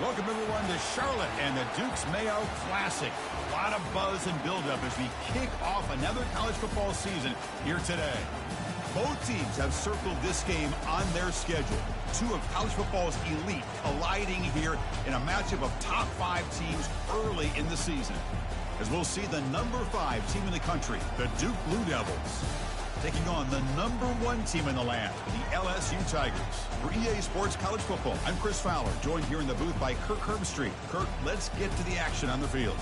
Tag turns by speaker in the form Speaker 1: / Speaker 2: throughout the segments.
Speaker 1: Welcome, everyone, to Charlotte and the Duke's Mayo Classic. A lot of buzz and buildup as we kick off another college football season here today. Both teams have circled this game on their schedule. Two of college football's elite colliding here in a matchup of top 5 teams early in the season. As we'll see the number 5 team in the country, the Duke Blue Devils, taking on the number 1 team in the land, the LSU Tigers. For EA Sports College Football, I'm Chris Fowler, joined here in the booth by Kirk Herbstreit. Kirk, let's get to the action on the field.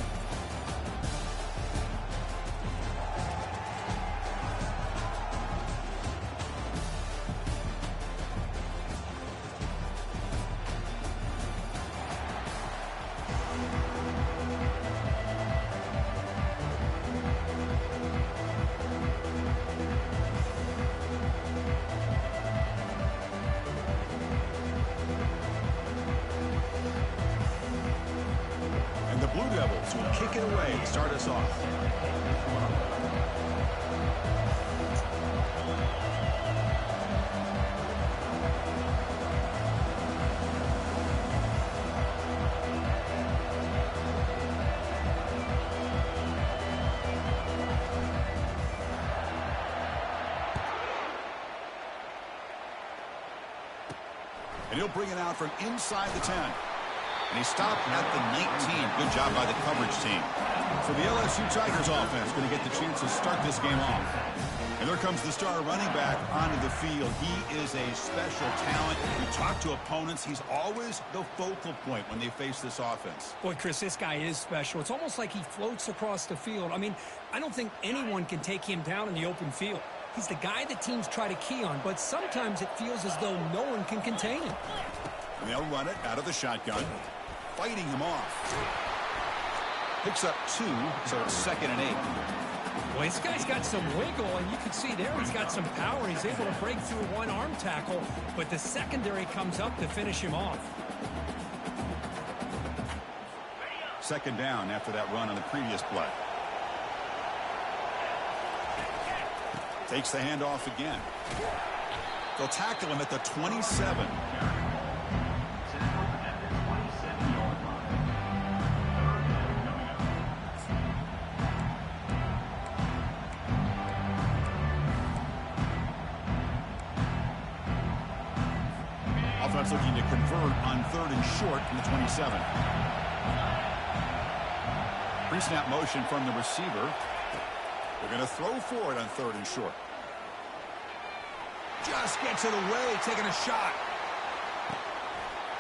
Speaker 1: Kick it away to start us off. And he'll bring it out from inside the 10. And he stopped at the 19. Good job by the coverage team. So the LSU Tigers offense going to get the chance to start this game off. And there comes the star running back onto the field. He is a special talent. You talk to opponents, he's always the focal point when they face this offense.
Speaker 2: Boy, Chris, this guy is special. It's almost like he floats across the field. I mean, I don't think anyone can take him down in the open field. He's the guy that teams try to key on, but sometimes it feels as though no one can contain him.
Speaker 1: And they'll run it out of the shotgun. Fighting him off. Picks up 2, so it's 2nd and 8.
Speaker 2: Well, this guy's got some wiggle, and you can see there he's got some power. He's able to break through one arm tackle, but the secondary comes up to finish him off.
Speaker 1: 2nd down after that run on the previous play. Takes the handoff again. They'll tackle him at the 27. Offense looking to convert on 3rd and short from the 27. Pre-snap motion from the receiver. They're going to throw for it on 3rd and short. Just gets it away, taking a shot.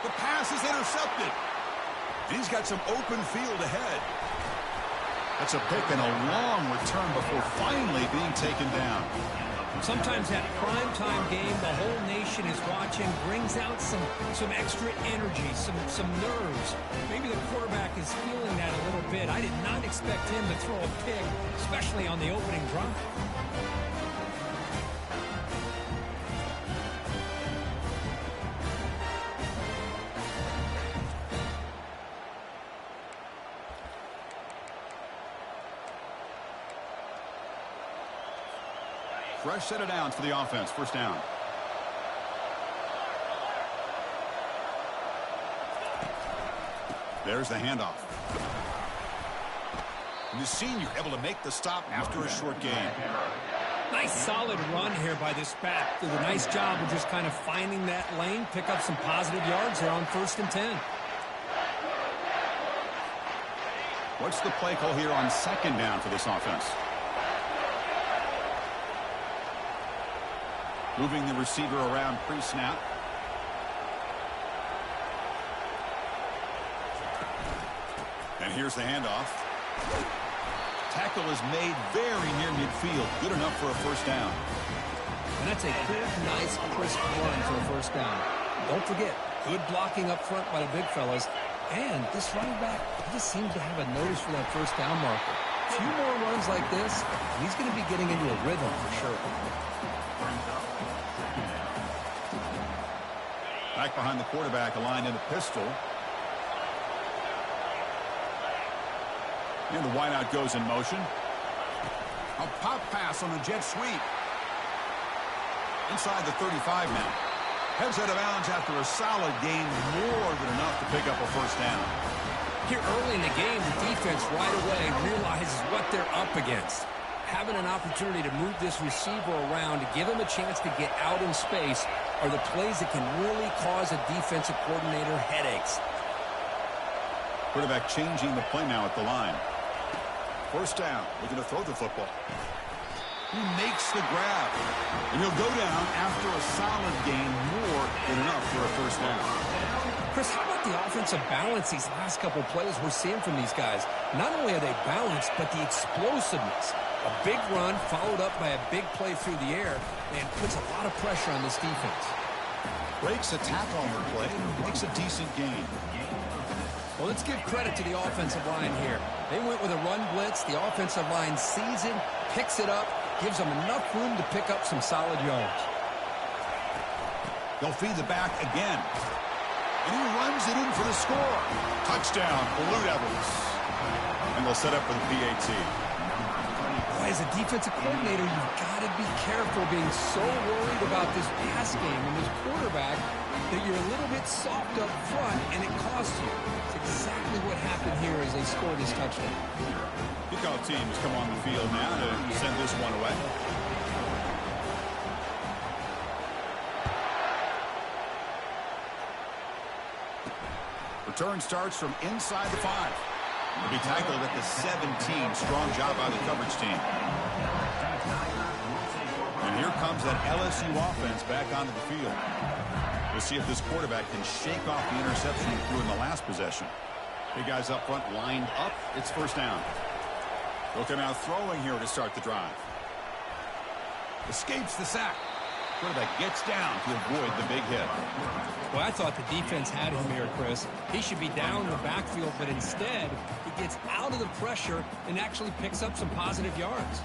Speaker 1: The pass is intercepted. And he's got some open field ahead. That's a pick and a long return before finally being taken down.
Speaker 2: Sometimes that primetime game, the whole nation is watching, brings out some extra energy, some nerves. Maybe the quarterback is feeling that a little bit. I did not expect him to throw a pick, especially on the opening drive.
Speaker 1: Fresh set of downs for the offense. 1st down. There's the handoff. And the senior able to make the stop after a short gain.
Speaker 2: Nice solid run here by this back. Did a nice job of just kind of finding that lane, pick up some positive yards there on 1st and 10.
Speaker 1: What's the play call here on 2nd down for this offense? Moving the receiver around pre-snap. And here's the handoff. Tackle is made very near midfield. Good enough for a 1st down.
Speaker 2: And that's a good, nice, crisp run for a 1st down. Don't forget, good blocking up front by the big fellas. And this running back, he just seems to have a nose for that 1st down marker. A few more runs like this, and he's going to be getting into a rhythm for sure.
Speaker 1: Back behind the quarterback, aligned in a pistol. And the wideout goes in motion. A pop pass on a jet sweep. Inside the 35 now. Heads out of bounds after a solid gain, more than enough to pick up a first down.
Speaker 2: Here early in the game, the defense right away realizes what they're up against. Having an opportunity to move this receiver around to give him a chance to get out in space are the plays that can really cause a defensive coordinator headaches.
Speaker 1: Quarterback changing the play now at the line. First down, looking to throw the football. He makes the grab. And he'll go down after a solid gain, more than enough for a first down.
Speaker 2: Chris, how about the offensive balance these last couple plays we're seeing from these guys? Not only are they balanced, but the explosiveness. A big run followed up by a big play through the air and puts a lot of pressure on this defense.
Speaker 1: Breaks a tackle on the play, makes a decent gain.
Speaker 2: Well, let's give credit to the offensive line here. They went with a run blitz. The offensive line sees it, picks it up, gives them enough room to pick up some solid yards.
Speaker 1: They'll feed the back again. And he runs it in for the score. Touchdown, Blue Devils. And they'll set up for the PAT.
Speaker 2: Boy, as a defensive coordinator, you've got to be careful being so worried about this pass game and this quarterback that you're a little bit soft up front and it costs you. It's exactly what happened here as they scored this touchdown.
Speaker 1: Kickoff teams come on the field now to send this one away. Return starts from inside the 5. He'll be tackled at the 17. Strong job by the coverage team. And here comes that LSU offense back onto the field. We'll see if this quarterback can shake off the interception he threw in the last possession. Big guys up front lined up. It's first down. They'll come out throwing here to start the drive. Escapes the sack. Quarterback gets down to avoid the big hit.
Speaker 2: Well, I thought the defense had him here, Chris. He should be down in the backfield, but instead, he gets out of the pressure and actually picks up some positive yards.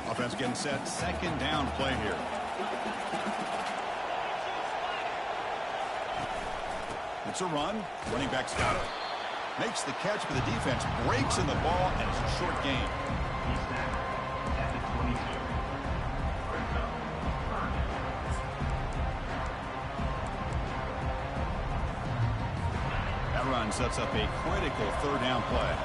Speaker 1: Offense getting set. Second down play here. It's a run. Running back's got it. Makes the catch, but the defense breaks in the ball, and it's a short gain. That run sets up a critical third down play.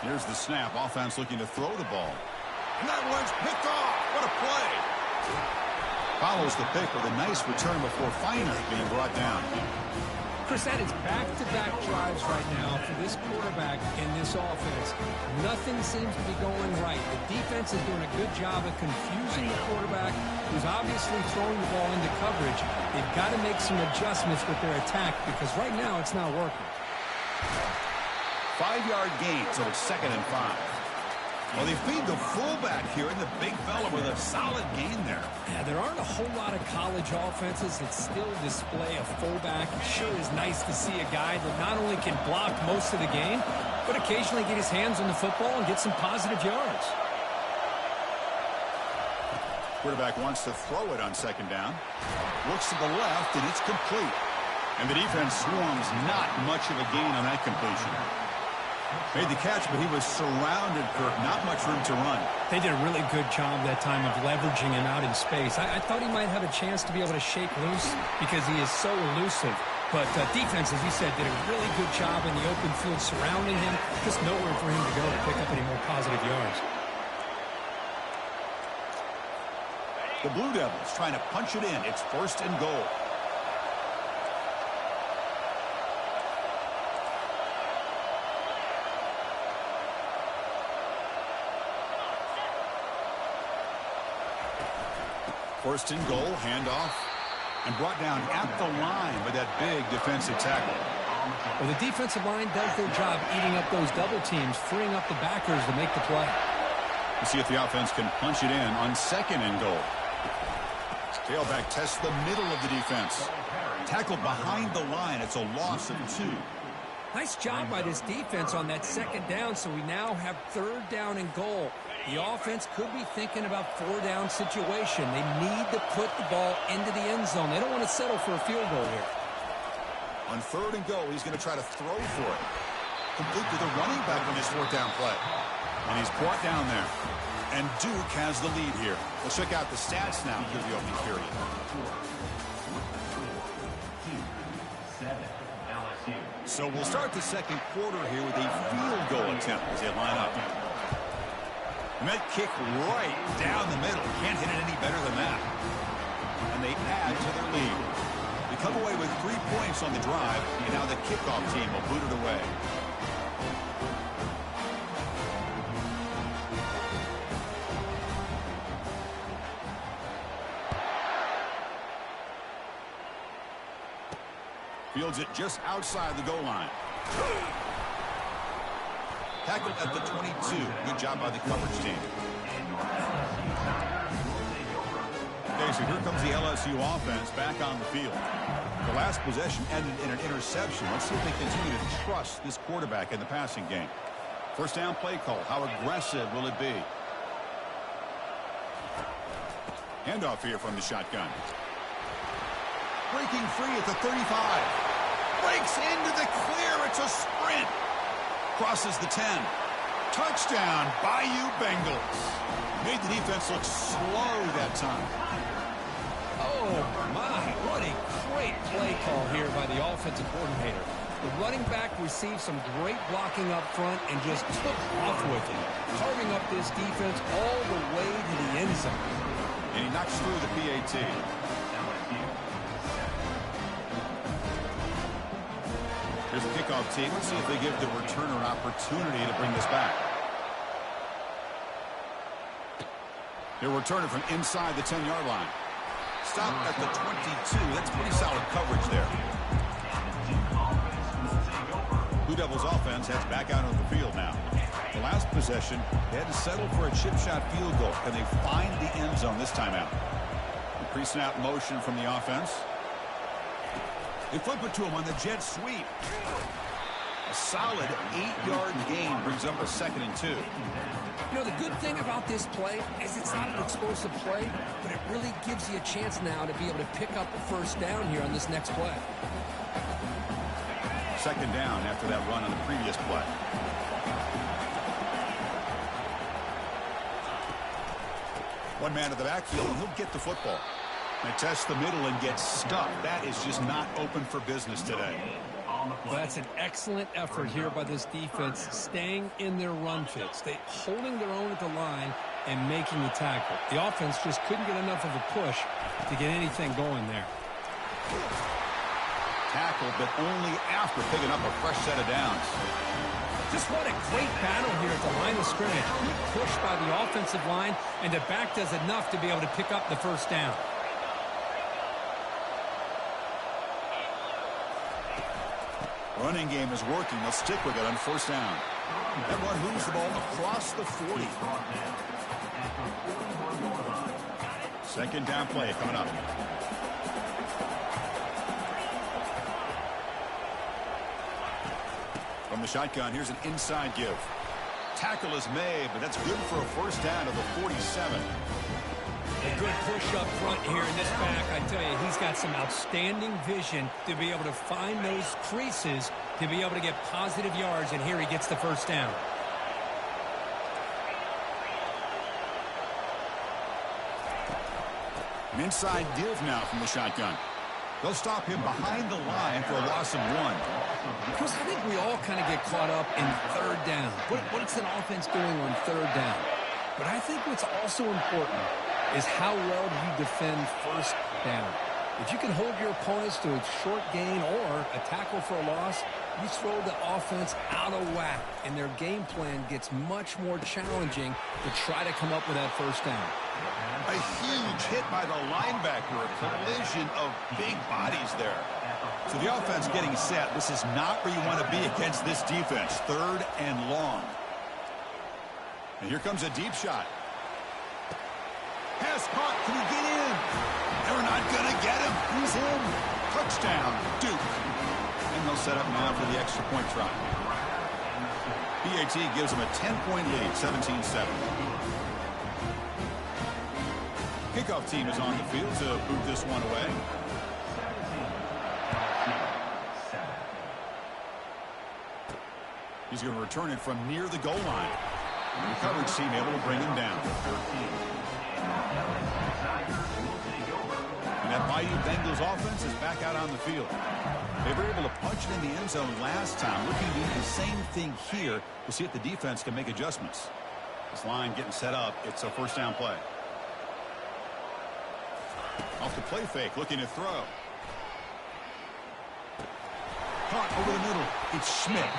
Speaker 1: Here's the snap. Offense looking to throw the ball. And that one's picked off. What a play. Follows the pick with a nice return before finally being brought down.
Speaker 2: Chris, that is back-to-back drives right now for this quarterback in this offense. Nothing seems to be going right. The defense is doing a good job of confusing the quarterback, who's obviously throwing the ball into coverage. They've got to make some adjustments with their attack because right now it's not working.
Speaker 1: 5-yard gain, so it's 2nd and 5. Well, they feed the fullback here in the big fella with a solid gain there.
Speaker 2: Yeah, there aren't a whole lot of college offenses that still display a fullback. It sure is nice to see a guy that not only can block most of the game, but occasionally get his hands on the football and get some positive yards.
Speaker 1: Quarterback wants to throw it on 2nd down. Looks to the left, and it's complete. And the defense swarms not much of a gain on that completion. Made the catch, but he was surrounded, Kirk. Not much room to run.
Speaker 2: They did a really good job that time of leveraging him out in space. I thought he might have a chance to be able to shake loose because he is so elusive. But defense, as you said, did a really good job in the open field surrounding him. Just nowhere for him to go to pick up any more positive yards.
Speaker 1: The Blue Devils trying to punch it in. It's 1st and goal. First and goal, handoff, and brought down at the line with that big defensive tackle.
Speaker 2: Well, the defensive line does their job eating up those double teams, freeing up the backers to make the play.
Speaker 1: We'll see if the offense can punch it in on 2nd and goal. Tailback tests the middle of the defense. Tackled behind the line. It's a loss of 2.
Speaker 2: Nice job by this defense on that 2nd down, so we now have 3rd down and goal. The offense could be thinking about 4-down situation. They need to put the ball into the end zone. They don't want to settle for a field goal here.
Speaker 1: On 3rd and goal, he's going to try to throw for it. complete with a running back on his fourth down play. And he's brought down there. And Duke has the lead here. Let's check out the stats now through the opening period. So we'll start the second quarter here with a field goal attempt as they line up. And that kick right down the middle. Can't hit it any better than that. And they add to their lead. They come away with 3 points on the drive, and now the kickoff team will boot it away. Fields it just outside the goal line. Tackled at the 22. Good job by the coverage team. Okay, so here comes the LSU offense back on the field. The last possession ended in an interception. Let's see if they continue to trust this quarterback in the passing game. First down play call. How aggressive will it be? Handoff here from the shotgun. Breaking free at the 35. Breaks into the clear. It's a sprint. Crosses the 10. Touchdown, Bayou Bengals. Made the defense look slow that time.
Speaker 2: Oh, my. What a great play call here by the offensive coordinator. The running back received some great blocking up front and just took off with it, carving up this defense all the way to the end zone.
Speaker 1: And he knocks through the PAT. Here's the kickoff team. Let's see if they give the returner an opportunity to bring this back. They're returning from inside the 10-yard line. Stop at the 22. That's pretty solid coverage there. Blue Devils offense heads back out on the field now. The last possession, they had to settle for a chip shot field goal. Can they find the end zone this time out? The pre-snap motion from the offense. They flip it to him on the jet sweep. A solid 8-yard gain brings up a 2nd and 2.
Speaker 2: You know, the good thing about this play is it's not an explosive play, but it really gives you a chance now to be able to pick up a first down here on this next play.
Speaker 1: 2nd down after that run on the previous play. One man to the backfield, and he'll get the football. They test the middle and get stuck. That is just not open for business today.
Speaker 2: Well, that's an excellent effort here by this defense, staying in their run fits. They holding their own at the line and making the tackle. The offense just couldn't get enough of a push to get anything going there.
Speaker 1: Tackled, but only after picking up a fresh set of downs.
Speaker 2: Just what a great battle here at the line of scrimmage. Good push by the offensive line, and the back does enough to be able to pick up the first down.
Speaker 1: Running game is working. They'll stick with it on 1st down. That one moves the ball across the 40. 2nd down play coming up. From the shotgun, here's an inside give. Tackle is made, but that's good for a 1st down to the 47.
Speaker 2: A good push up front here in this back. I tell you, he's got some outstanding vision to be able to find those creases to be able to get positive yards, and here he gets the 1st down.
Speaker 1: An inside give now from the shotgun. They'll stop him behind the line for a loss of 1.
Speaker 2: Because I think we all kind of get caught up in 3rd down. What's an offense doing on 3rd down? But I think what's also important is how well do you defend 1st down. If you can hold your opponents to a short gain or a tackle for a loss, you throw the offense out of whack, and their game plan gets much more challenging to try to come up with that 1st down.
Speaker 1: A huge hit by the linebacker, a collision of big bodies there. So the offense getting set. This is not where you want to be against this defense. 3rd and long. And here comes a deep shot. Pass caught. Can he get in? They're not going to get him. He's in. Touchdown, Duke. And they'll set up now for the extra point try. PAT gives them a 10-point lead, 17-7. Kickoff team is on the field to boot this one away. he's going to return it from near the goal line. The coverage team able to bring him down. And that Bayou Bengals offense is back out on the field. They were able to punch it in the end zone last time. Looking to do the same thing here. We'll see if the defense can make adjustments. This line getting set up. It's a first down play. Off the play fake, looking to throw. Caught over the middle. It's Schmidt.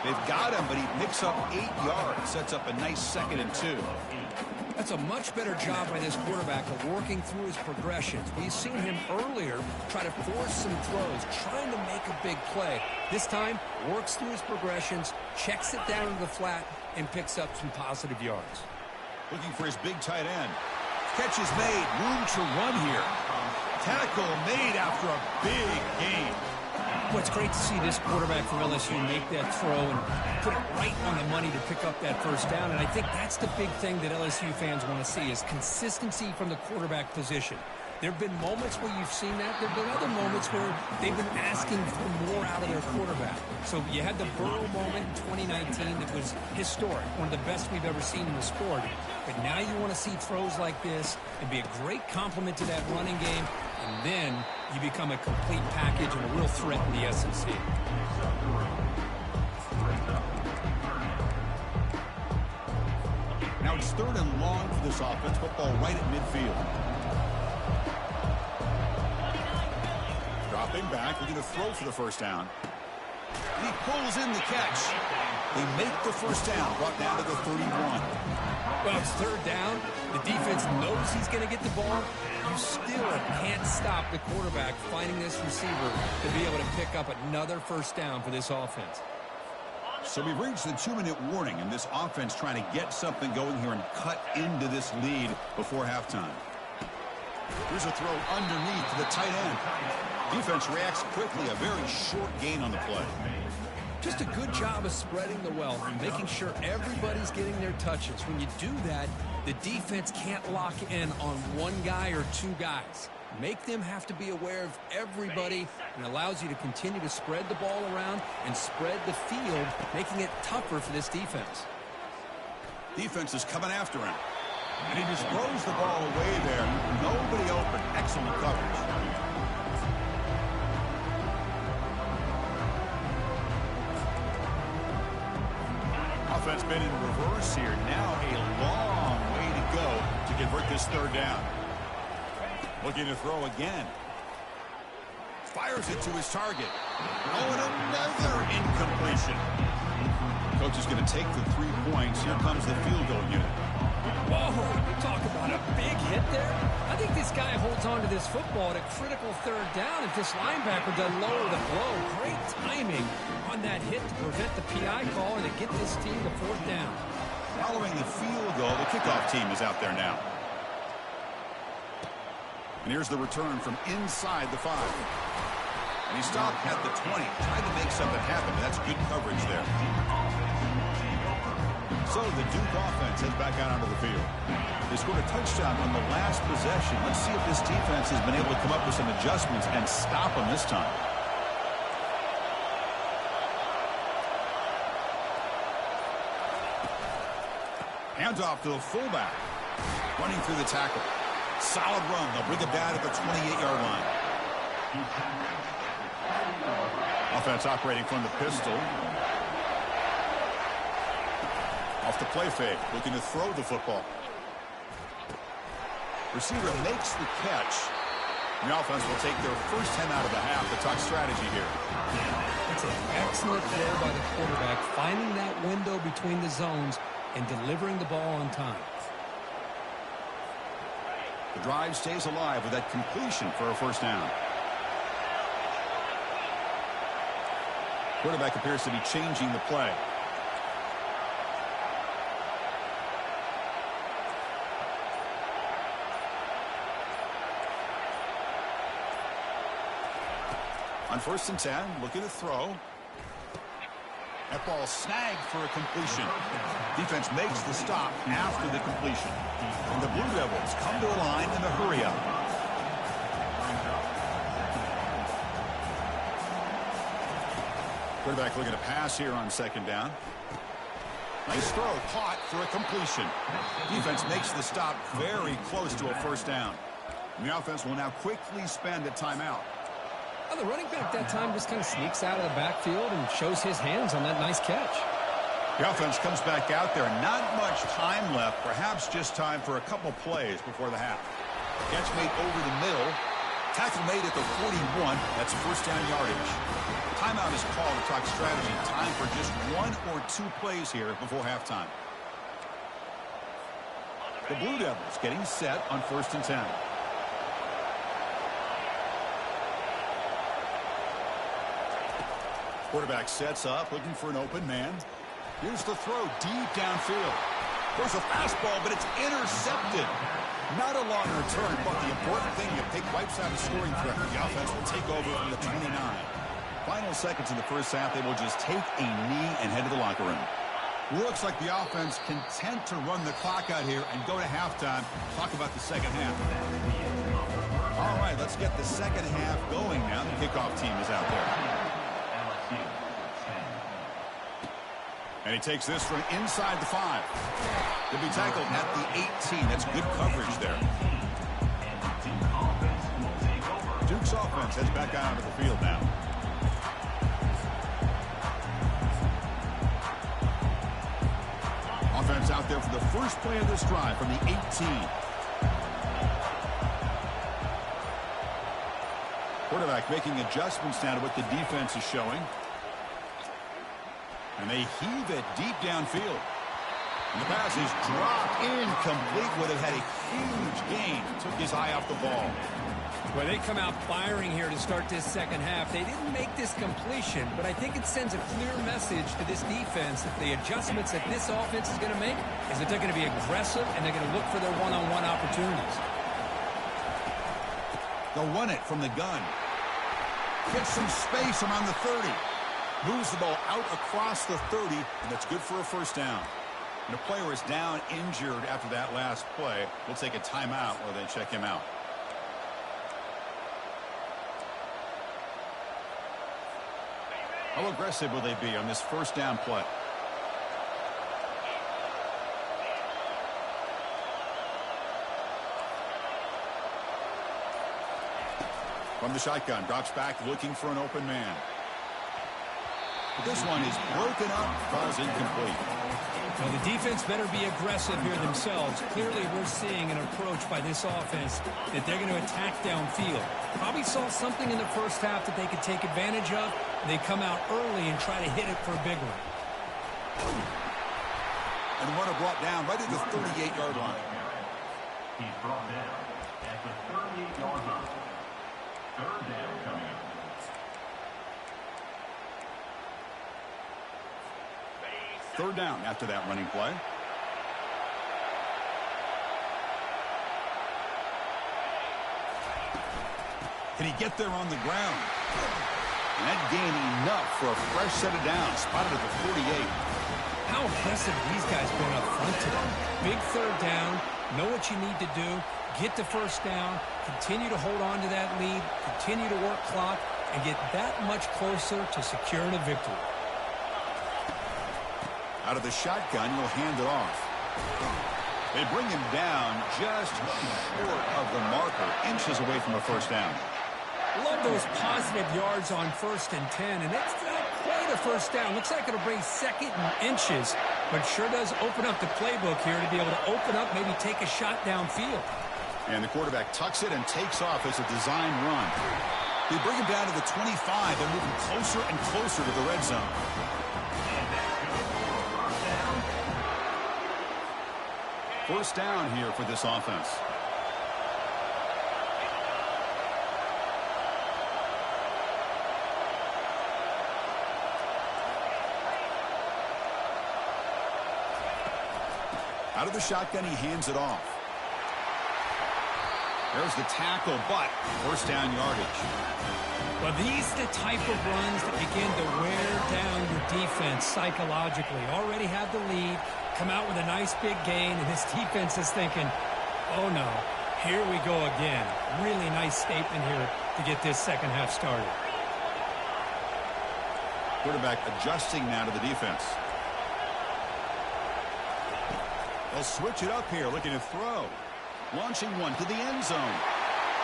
Speaker 1: They've got him, but he picks up 8 yards. Sets up a nice 2nd and 2.
Speaker 2: That's a much better job by this quarterback of working through his progressions. We've seen him earlier try to force some throws, trying to make a big play. This time, works through his progressions, checks it down to the flat, and picks up some positive yards.
Speaker 1: Looking for his big tight end. Catch is made. Room to run here. Tackle made after a big gain.
Speaker 2: Well, it's great to see this quarterback from LSU make that throw and put it right on the money to pick up that first down. And I think that's the big thing that LSU fans want to see is consistency from the quarterback position. There have been moments where you've seen that. There have been other moments where they've been asking for more out of their quarterback. So you had the Burrow moment in 2019 that was historic, one of the best we've ever seen in the sport. But now you want to see throws like this and be a great complement to that running game, and then you become a complete package and a real threat in the SEC.
Speaker 1: Now it's 3rd and long for this offense. Football right at midfield. Dropping back, looking to throw for the first down. And he pulls in the catch. They make the first down, brought down to the 31.
Speaker 2: Well, it's 3rd down. The defense knows he's going to get the ball. You still can't stop the quarterback finding this receiver to be able to pick up another first down for this offense.
Speaker 1: So we've reached the 2-minute warning, and this offense trying to get something going here and cut into this lead before halftime. Here's a throw underneath to the tight end. Defense reacts quickly, a very short gain on the play.
Speaker 2: Just a good job of spreading the wealth and making sure everybody's getting their touches. When you do that, the defense can't lock in on one guy or 2 guys. Make them have to be aware of everybody, and allows you to continue to spread the ball around and spread the field, making it tougher for this defense.
Speaker 1: Defense is coming after him. And he just throws the ball away there. Nobody open. Excellent coverage. Offense been in reverse here. Now a long way to go to convert this 3rd down. Looking to throw again. Fires it to his target. Oh, and another incompletion. Coach is going to take the 3 points. Here comes the field goal unit.
Speaker 2: Whoa, you talk about a big hit there. I think this guy holds on to this football at a critical 3rd down. If this linebacker doesn't lower the blow, great timing on that hit to prevent the PI call and to get this team to 4th down.
Speaker 1: Following the field goal, the kickoff team is out there now. And here's the return from inside the 5. And he stopped at the 20, trying to make something happen. That's good coverage there. So the Duke offense heads back out onto the field. They scored a touchdown on the last possession. Let's see if this defense has been able to come up with some adjustments and stop them this time. Hands off to the fullback. Running through the tackle. Solid run. They'll bring it down at the 28-yard line. Offense operating from the pistol. Off the play fake, looking to throw the football. Receiver makes the catch. And the offense will take their first 10 out of the half. The top strategy here.
Speaker 2: It's an excellent throw by the quarterback, finding that window between the zones and delivering the ball on time.
Speaker 1: The drive stays alive with that completion for a first down. Quarterback appears to be changing the play. On 1st and 10, looking to throw. That ball snagged for a completion. Defense makes the stop after the completion. And the Blue Devils come to a line in a hurry-up. Quarterback looking to pass here on second down. Nice throw, caught for a completion. Defense makes the stop very close to a first down. And the offense will now quickly spend a timeout.
Speaker 2: Well, the running back that time just kind of sneaks out of the backfield and shows his hands on that nice catch.
Speaker 1: The offense comes back out there. Not much time left. Perhaps just time for a couple plays before the half. Catch made over the middle. Tackle made at the 41. That's first down yardage. Timeout is called to talk strategy. Time for just 1 or 2 plays here before halftime. The Blue Devils getting set on 1st and 10. Quarterback sets up, looking for an open man. Here's the throw deep downfield. There's a fastball, but it's intercepted. Not a long return, but the important thing, if they wipes out a scoring threat, the offense will take over from the 29. Final seconds in the first half, they will just take a knee and head to the locker room. Looks like the offense content to run the clock out here and go to halftime. Talk about the second half. All right, let's get the second half going now. The kickoff team is out there. And he takes this from inside the 5. He'll be tackled at the 18. That's good coverage there. Duke's offense heads back out onto the field now. Offense out there for the first play of this drive from the 18. Quarterback making adjustments now to what the defense is showing. And they heave it deep downfield. And the pass is dropped incomplete. Would have had a huge gain. Took his eye off the ball.
Speaker 2: Well, they come out firing here to start this second half. They didn't make this completion, but I think it sends a clear message to this defense that the adjustments that this offense is going to make is that they're going to be aggressive and they're going to look for their one-on-one opportunities.
Speaker 1: They'll run it from the gun. Gets some space around the 30. Moves the ball out across the 30, and that's good for a first down. And the player is down injured after that last play. We'll take a timeout while they check him out. How aggressive will they be on this first down play? From the shotgun, drops back looking for an open man. This one is broken up, falls incomplete.
Speaker 2: Well, the defense better be aggressive here themselves. Clearly, we're seeing an approach by this offense that they're going to attack downfield. Probably saw something in the first half that they could take advantage of. They come out early and try to hit it for a big one.
Speaker 1: And the runner brought down right at the 38-yard line.
Speaker 3: He's brought down at the 38-yard line. Third down coming up.
Speaker 1: Third down after that running play. Can he get there on the ground? And that gained enough for a fresh set of downs. Spotted at the 48.
Speaker 2: How aggressive these guys been up front today. Big third down. Know what you need to do. Get the first down. Continue to hold on to that lead. Continue to work clock. And get that much closer to securing a victory.
Speaker 1: Out of the shotgun, he'll hand it off. They bring him down just short of the marker, inches away from a first down.
Speaker 2: Love those positive yards on 1st and 10, and it's not quite a first down. Looks like it'll bring 2nd and inches, but sure does open up the playbook here to be able to open up, maybe take a shot downfield.
Speaker 1: And the quarterback tucks it and takes off as a design run. They bring him down to the 25 and move him closer and closer to the red zone. First down here for this offense. Out of the shotgun, he hands it off. There's the tackle, but first down yardage.
Speaker 2: Well, these are the type of runs that begin to wear down your defense psychologically. Already have the lead, come out with a nice big gain, and this defense is thinking, oh no, here we go again. Really nice statement here to get this second half started.
Speaker 1: Quarterback adjusting now to the defense. They'll switch it up here, looking to throw. Launching one to the end zone.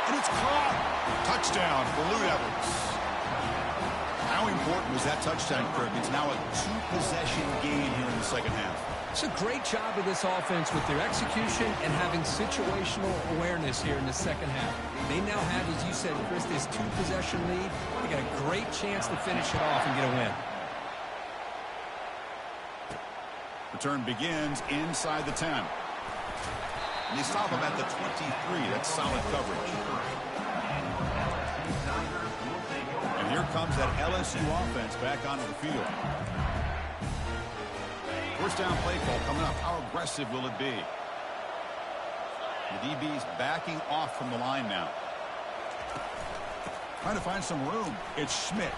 Speaker 1: And it's caught. Touchdown for Lou Evans. How important was that touchdown, Kirk? It's now a two-possession game here in the second half.
Speaker 2: It's a great job of this offense with their execution and having situational awareness here in the second half. They now have, as you said, Chris, this two-possession lead. They got a great chance to finish it off and get a win.
Speaker 1: Return begins inside the 10. And they stop him at the 23. That's solid coverage. And here comes that LSU offense back onto the field. First down play call coming up. How aggressive will it be? The DB's backing off from the line now. Trying to find some room. It's Schmidt.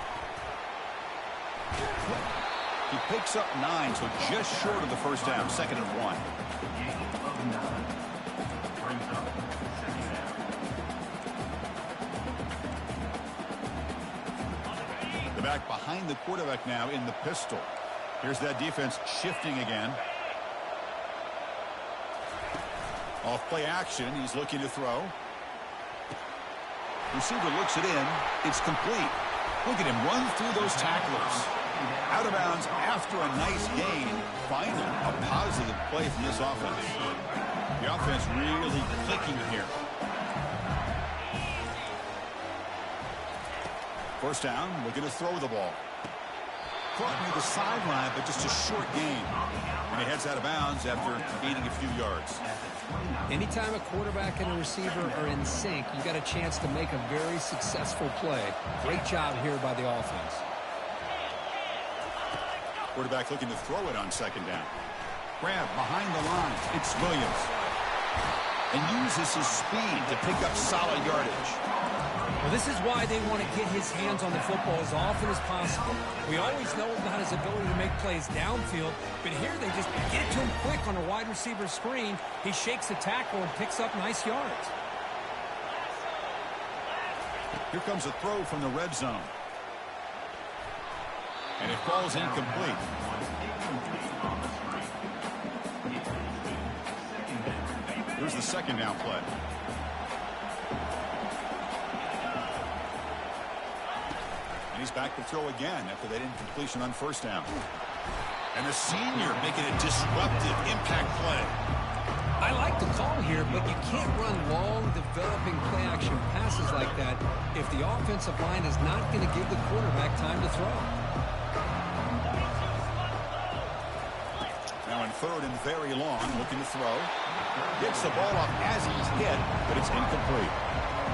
Speaker 1: He picks up 9, so just short of the first down. 2nd and 1. The back behind the quarterback now in the pistol. Here's that defense shifting again. Off play action. He's looking to throw. Receiver looks it in. It's complete. Look at him run through those tacklers. Out of bounds after a nice gain. Finally, a positive play from this offense. The offense really clicking here. First down, looking to throw the ball. Caught near the sideline, but just a short gain. And he heads out of bounds after gaining a few yards.
Speaker 2: Anytime a quarterback and a receiver are in sync, you got a chance to make a very successful play. Great job here by the offense.
Speaker 1: Quarterback looking to throw it on 2nd down. Grab behind the line. It's Williams. And uses his speed to pick up solid yardage.
Speaker 2: Well, this is why they want to get his hands on the football as often as possible. We always know about his ability to make plays downfield, but here they just get it to him quick on a wide receiver screen. He shakes the tackle and picks up nice yards.
Speaker 1: Here comes a throw from the red zone. And it falls incomplete. Here's the 2nd down play. And he's back to throw again after that incompletion on 1st down. And the senior making a disruptive impact play.
Speaker 2: I like the call here, but you can't run long, developing play-action passes like that if the offensive line is not going to give the quarterback time to throw.
Speaker 1: Now in 3rd and very long, looking to throw. Gets the ball off as he's hit, but it's incomplete.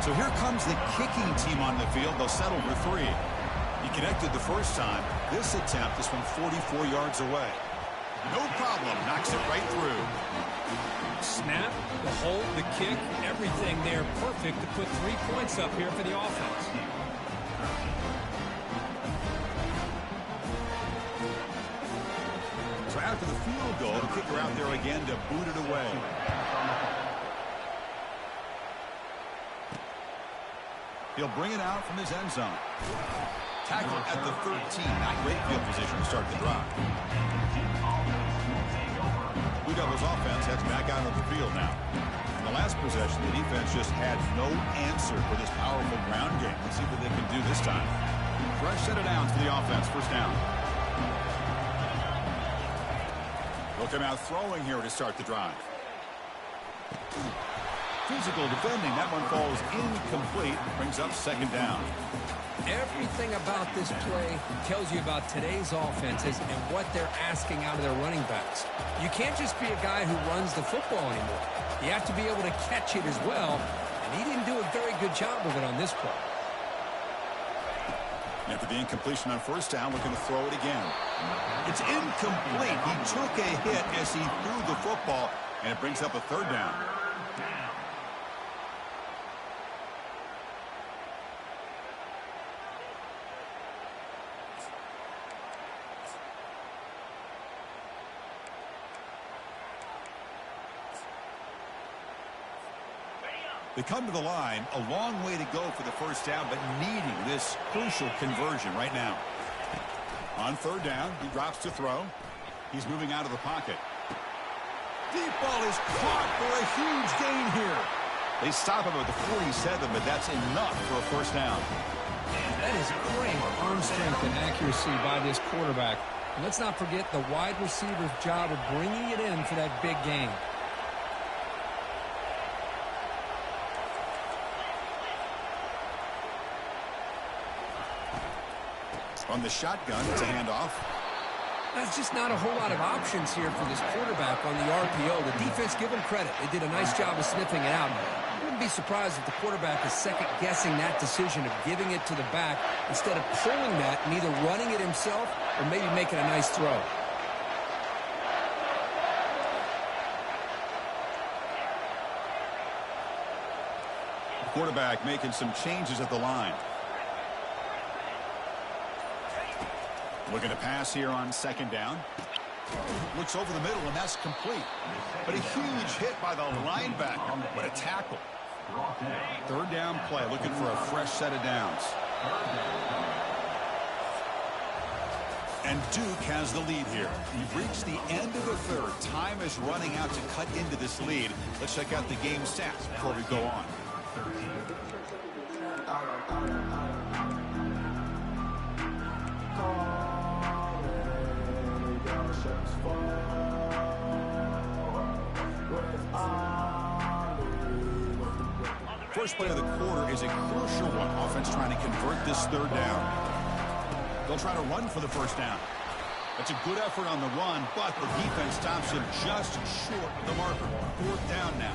Speaker 1: So here comes the kicking team on the field. They'll settle for 3. He connected the first time. This attempt is from 44 yards away. No problem. Knocks it right through.
Speaker 2: Snap, the hold, the kick, everything there perfect to put 3 points up here for the offense.
Speaker 1: So after the field goal, the kicker out there again to boot it away. He'll bring it out from his end zone. Tackle at the 13. Not great field position to start the drive. Blue Devils offense heads back out of the field now. In the last possession, the defense just had no answer for this powerful ground game. Let's see what they can do this time. Fresh set of downs for the offense. First down. They'll come out throwing here to start the drive. Physical defending. That one falls incomplete. Brings up 2nd down.
Speaker 2: Everything about this play tells you about today's offenses and what they're asking out of their running backs. You can't just be a guy who runs the football anymore. You have to be able to catch it as well, and he didn't do a very good job of it on this play.
Speaker 1: After the incompletion on 1st down, looking to throw it again. It's incomplete. He took a hit as he threw the football, and it brings up a 3rd down. They come to the line, a long way to go for the first down, but needing this crucial conversion right now. On third down, he drops to throw. He's moving out of the pocket. Deep ball is caught for a huge gain here. They stop him at the 47, but that's enough for a first down.
Speaker 2: That is great arm strength and accuracy by this quarterback. And let's not forget the wide receiver's job of bringing it in for that big gain.
Speaker 1: From the shotgun, it's a handoff.
Speaker 2: There's just not a whole lot of options here for this quarterback on the RPO. The defense, give them credit. They did a nice job of sniffing it out. I wouldn't be surprised if the quarterback is second-guessing that decision of giving it to the back instead of pulling that and either running it himself or maybe making a nice throw.
Speaker 1: The quarterback making some changes at the line. Looking to pass here on second down. Looks over the middle, and that's complete. But a huge hit by the linebacker. What a tackle. Third down play, looking for a fresh set of downs. And Duke has the lead here. We've reached the end of the third. Time is running out to cut into this lead. Let's check out the game stats before we go on. First play of the quarter is a crucial one. Offense trying to convert this third down. They'll try to run for the first down. That's a good effort on the run, but the defense stops him just short of the marker. Fourth down now.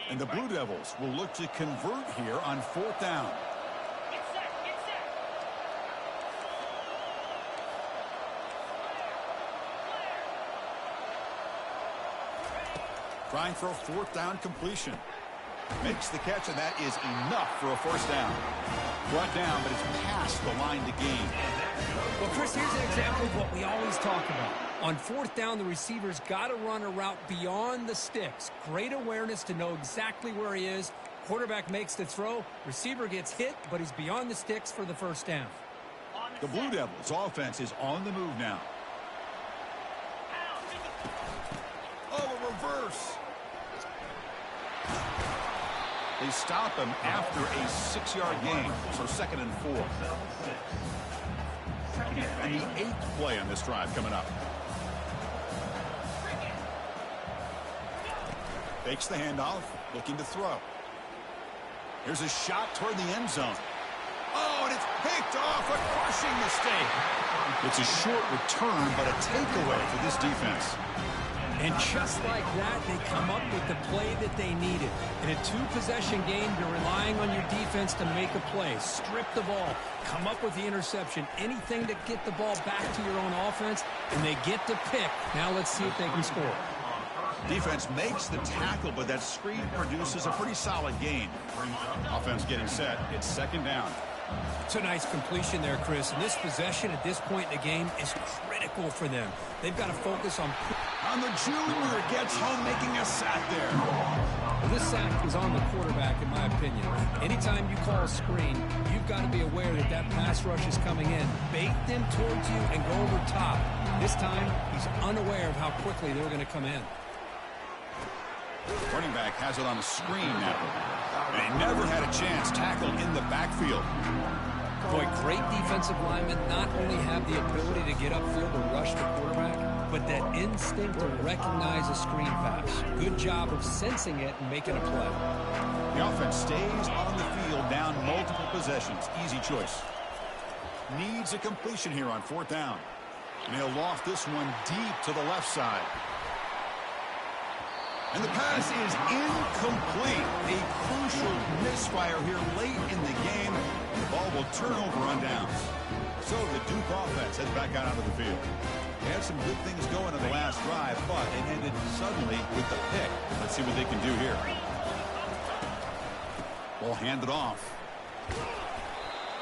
Speaker 1: And the Blue Devils will look to convert here on fourth down. Trying for a fourth down completion. Makes the catch, and that is enough for a first down. Brought down, but it's past the line to gain.
Speaker 2: Well, Chris, here's an example of what we always talk about. On fourth down, the receiver's got to run a route beyond the sticks. Great awareness to know exactly where he is. Quarterback makes the throw. Receiver gets hit, but he's beyond the sticks for the first down.
Speaker 1: The Blue Devils' offense is on the move now. Oh, a reverse. They stop him after a 6-yard gain, so 2nd and 4. And the 8th play on this drive coming up. Fakes the handoff, looking to throw. Here's a shot toward the end zone. Oh, and it's picked off, a crushing mistake. It's a short return, but a takeaway for this defense.
Speaker 2: And just like that, they come up with the play that they needed. In a two-possession game, you're relying on your defense to make a play. Strip the ball. Come up with the interception. Anything to get the ball back to your own offense, and they get the pick. Now let's see if they can score.
Speaker 1: Defense makes the tackle, but that screen produces a pretty solid gain. Offense getting set. It's 2nd down.
Speaker 2: It's a nice completion there, Chris. And this possession at this point in the game is critical for them. They've got to focus on
Speaker 1: the junior. Gets home making a sack there.
Speaker 2: Well, this sack is on the quarterback, in my opinion. Anytime you call a screen, you've got to be aware that that pass rush is coming in. Bait them towards you and go over top. This time, he's unaware of how quickly they're going to come in.
Speaker 1: Running back has it on a screen now. And he never had a chance tackled in the backfield.
Speaker 2: Boy, great defensive linemen not only have the ability to get upfield and rush the quarterback, but that instinct to recognize a screen pass. Good job of sensing it and making a play.
Speaker 1: The offense stays on the field, down multiple possessions. Easy choice. Needs a completion here on 4th down. And he'll loft this one deep to the left side. And the pass is incomplete. A crucial misfire here late in the game. The ball will turn over on downs. So the Duke offense heads back out onto the field. They had some good things going in the last drive, but it ended suddenly with the pick. Let's see what they can do here. Ball handed off.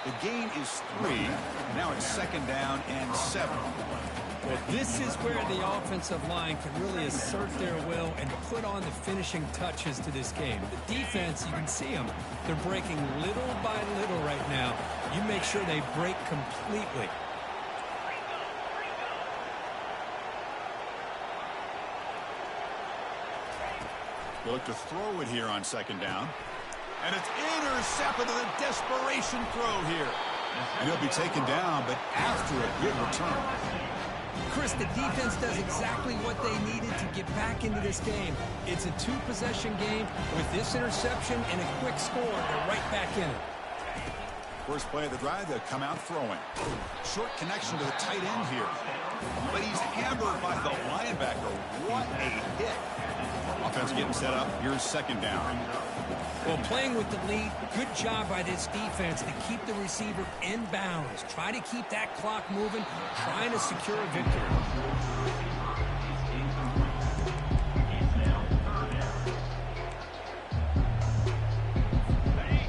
Speaker 1: The gain is 3. Now it's 2nd down and 7.
Speaker 2: Well, this is where the offensive line can really assert their will and put on the finishing touches to this game. The defense, you can see them. They're breaking little by little right now. You make sure they break completely.
Speaker 1: They look to throw it here on 2nd down. And it's intercepted with a desperation throw here. And he'll be taken down, but after a good return.
Speaker 2: Chris, the defense does exactly what they needed to get back into this game. It's a 2-possession game. With this interception and a quick score, they're right back in it.
Speaker 1: First play of the drive, they'll come out throwing. Short connection to the tight end here. But he's hammered by the linebacker. What a hit. Offense getting set up. Here's 2nd down.
Speaker 2: Well, playing with the lead, good job by this defense to keep the receiver in bounds. Try to keep that clock moving, trying to secure a victory.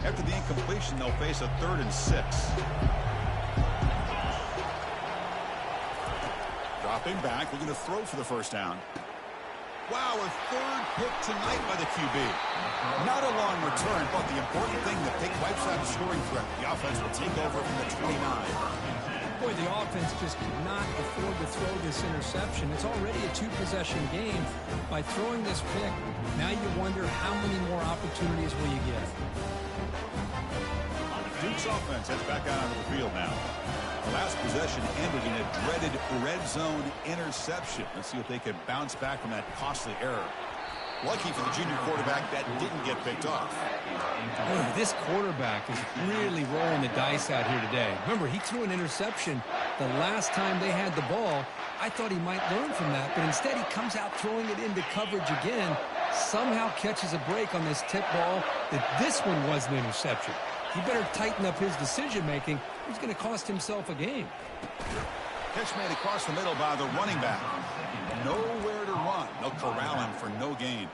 Speaker 1: After the incompletion, they'll face a 3rd and 6. Dropping back, looking to throw for the 1st down. Wow, a 3rd pick tonight by the QB. Not a long return, but the important thing, the pick wipes out a scoring threat. The offense will take over from the 29.
Speaker 2: Boy, the offense just could not afford to throw this interception. It's already a 2-possession game. By throwing this pick, now you wonder how many more opportunities will you get.
Speaker 1: Duke's offense heads back out onto the field now. The last possession ended in a dreaded red zone interception. Let's see if they can bounce back from that costly error. Lucky for the junior quarterback that didn't get picked off.
Speaker 2: Boy, this quarterback is really rolling the dice out here today. Remember, he threw an interception the last time they had the ball. I thought he might learn from that, but instead he comes out throwing it into coverage again. Somehow catches a break on this tip ball that this one was an interception. He better tighten up his decision-making. He's going to cost himself a game.
Speaker 1: Catch made across the middle by the running back. Nowhere to run. They'll corral him for no gain.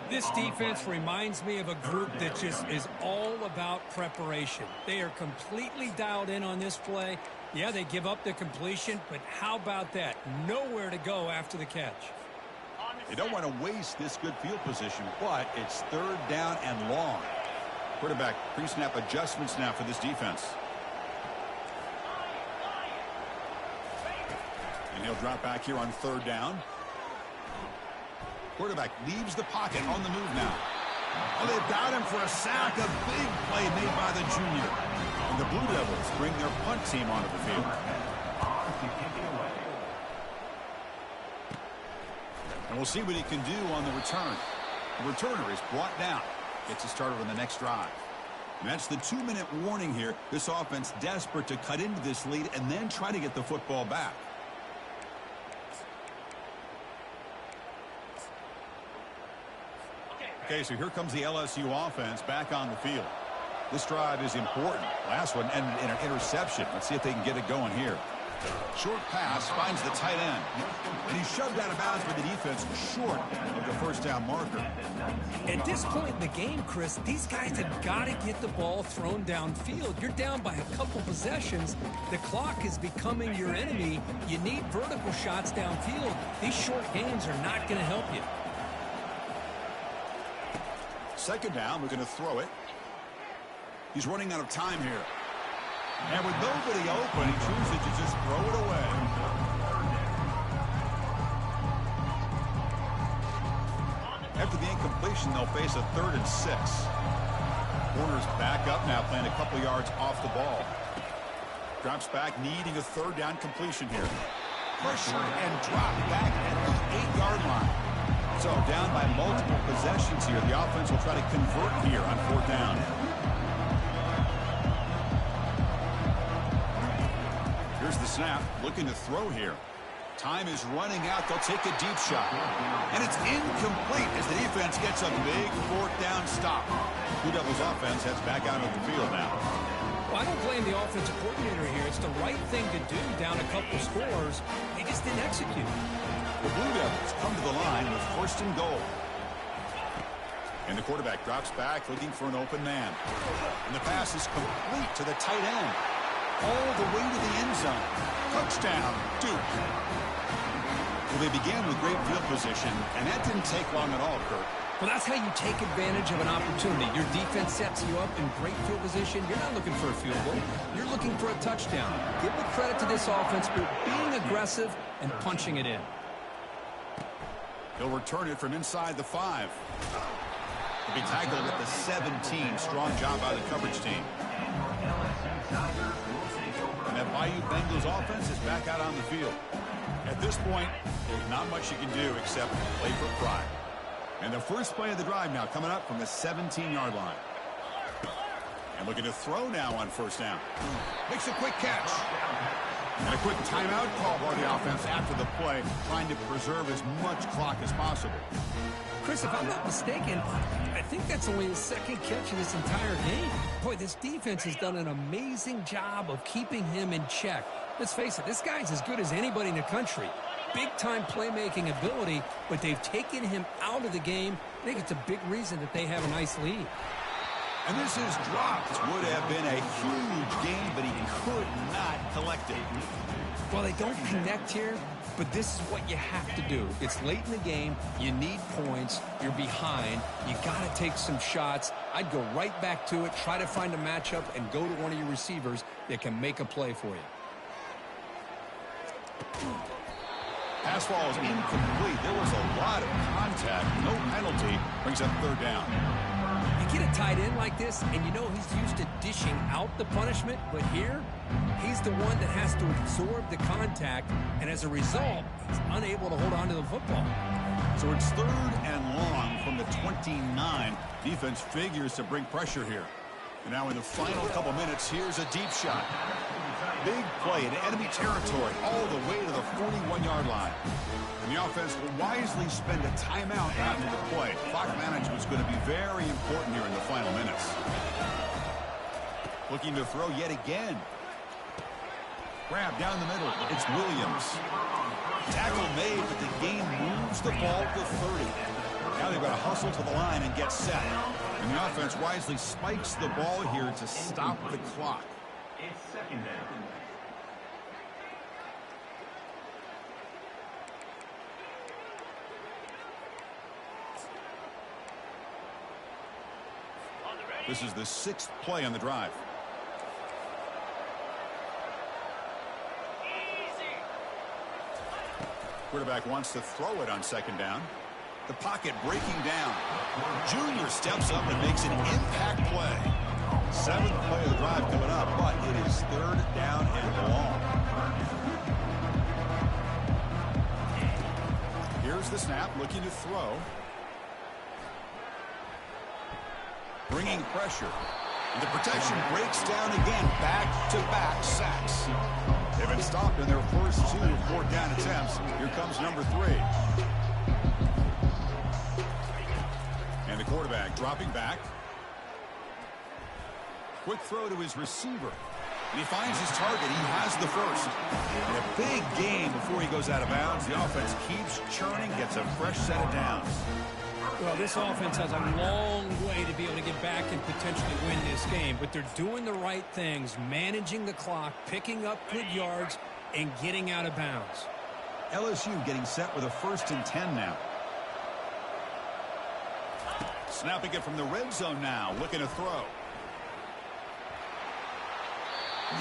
Speaker 2: This defense reminds me of a group that just is all about preparation. They are completely dialed in on this play. Yeah, they give up the completion, but how about that? Nowhere to go after the catch.
Speaker 1: They don't want to waste this good field position, but it's 3rd down and long. Quarterback pre-snap adjustments now for this defense. And he'll drop back here on 3rd down. Quarterback leaves the pocket on the move now. Oh, they've got him for a sack. A big play made by the junior. And the Blue Devils bring their punt team onto the field. And we'll see what he can do on the return. The returner is brought down. Gets it started on the next drive. And that's the 2-minute warning here. This offense desperate to cut into this lead and then try to get the football back. Okay, so here comes the LSU offense back on the field. This drive is important. Last one ended in an interception. Let's see if they can get it going here. Short pass finds the tight end. And he's shoved out of bounds by the defense short of the 1st down marker.
Speaker 2: At this point in the game, Chris, these guys have got to get the ball thrown downfield. You're down by a couple possessions. The clock is becoming your enemy. You need vertical shots downfield. These short gains are not going to help you.
Speaker 1: 2nd down, we're going to throw it. He's running out of time here. And with nobody open, he chooses to just throw it away. After the incompletion, they'll face a 3rd and 6. Warner's back up now, playing a couple yards off the ball. Drops back, needing a 3rd down completion here. Pressure and drop back at the 8-yard line. So down by multiple possessions here. The offense will try to convert here on 4th down. Here's the snap. Looking to throw here. Time is running out. They'll take a deep shot. And it's incomplete as the defense gets a big 4th down stop. Blue Devils offense heads back out of the field now.
Speaker 2: Well, I don't blame the offensive coordinator here. It's the right thing to do down a couple scores. They just didn't execute.
Speaker 1: The Blue Devils come to the line with 1st and goal. And the quarterback drops back looking for an open man. And the pass is complete to the tight end. All the way to the end zone. Touchdown, Duke. Well, they began with great field position, and that didn't take long at all, Kurt.
Speaker 2: Well, that's how you take advantage of an opportunity. Your defense sets you up in great field position. You're not looking for a field goal. You're looking for a touchdown. Give the credit to this offense for being aggressive and punching it in.
Speaker 1: He'll return it from inside the 5. He'll be tackled at the 17. Strong job by the coverage team. And that Bayou Bengals offense is back out on the field. At this point, there's not much you can do except play for pride. And the first play of the drive now coming up from the 17-yard line. And looking to throw now on 1st down. Makes a quick catch. And a quick timeout call by the offense after the play, trying to preserve as much clock as possible.
Speaker 2: Chris, if I'm not mistaken, I think that's only his 2nd catch of this entire game. Boy, this defense has done an amazing job of keeping him in check. Let's face it, this guy's as good as anybody in the country. Big-time playmaking ability, but they've taken him out of the game. I think it's a big reason that they have a nice lead.
Speaker 1: And this is dropped. Would have been a huge game, but he could not collect it.
Speaker 2: Well, they don't connect here, but this is what you have to do. It's late in the game. You need points. You're behind. You got to take some shots. I'd go right back to it, try to find a matchup, and go to one of your receivers that can make a play for you.
Speaker 1: Pass ball is incomplete. There was a lot of contact. No penalty. Brings up 3rd down.
Speaker 2: You get a tight end like this, and you know he's used to dishing out the punishment, but here, he's the one that has to absorb the contact, and as a result, he's unable to hold on to the football.
Speaker 1: So it's 3rd and long from the 29. Defense figures to bring pressure here. And now in the final couple minutes, here's a deep shot. Big play in enemy territory all the way to the 41-yard line. And the offense will wisely spend a timeout after the play. Clock management is going to be very important here in the final minutes. Looking to throw yet again. Grab down the middle. It's Williams. Tackle made, but the game moves the ball to 30. Now they've got to hustle to the line and get set. And the offense wisely spikes the ball here to stop the clock.
Speaker 3: It's 2nd down.
Speaker 1: This is the 6th play on the drive. Quarterback wants to throw it on 2nd down. The pocket breaking down. Junior steps up and makes an impact play. 7th play of the drive coming up, but it is 3rd down and long. Here's the snap, looking to throw. Bringing pressure. And the protection breaks down again. Back-to-back sacks. They've been stopped in their first 2 4th down attempts. Here comes number 3. And the quarterback dropping back. Quick throw to his receiver. And he finds his target. He has the first. And a big game before he goes out of bounds. The offense keeps churning, gets a fresh set of downs.
Speaker 2: Well, this offense has a long way to be able to get back and potentially win this game, but they're doing the right things, managing the clock, picking up good yards, and getting out of bounds.
Speaker 1: LSU getting set with a 1st and 10 now. Snapping it from the red zone now, looking to throw.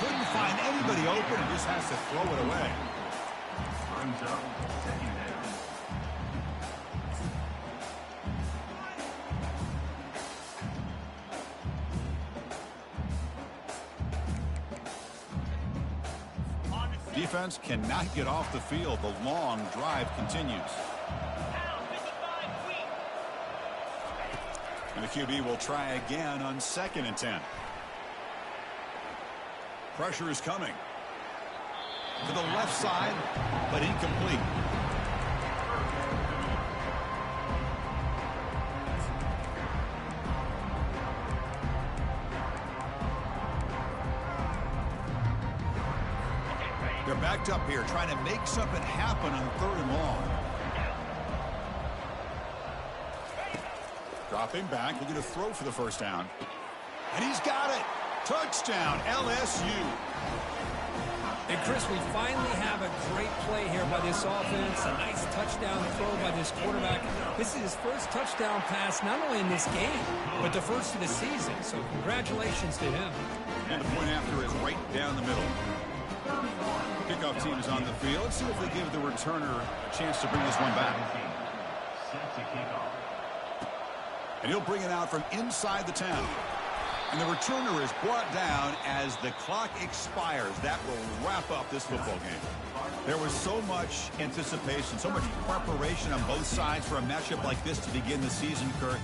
Speaker 1: Couldn't find anybody open and just has to throw it away.
Speaker 3: Brings up 2nd down.
Speaker 1: Defense cannot get off the field. The long drive continues. And the QB will try again on 2nd and 10. Pressure is coming. To the left side, but incomplete. They're backed up here, trying to make something happen on 3rd and long. Dropping back, looking to throw for the first down. And he's got it. Touchdown, LSU.
Speaker 2: And Chris, we finally have a great play here by this offense. A nice touchdown throw by this quarterback. This is his first touchdown pass, not only in this game, but the first of the season. So congratulations to him.
Speaker 1: And the point after is right down the middle. Kickoff team is on the field. Let's see if they give the returner a chance to bring this one back.
Speaker 3: Set to kick off.
Speaker 1: And he'll bring it out from inside the 10. And the returner is brought down as the clock expires. That will wrap up this football game. There was so much anticipation, so much preparation on both sides for a matchup like this to begin the season, Kurt.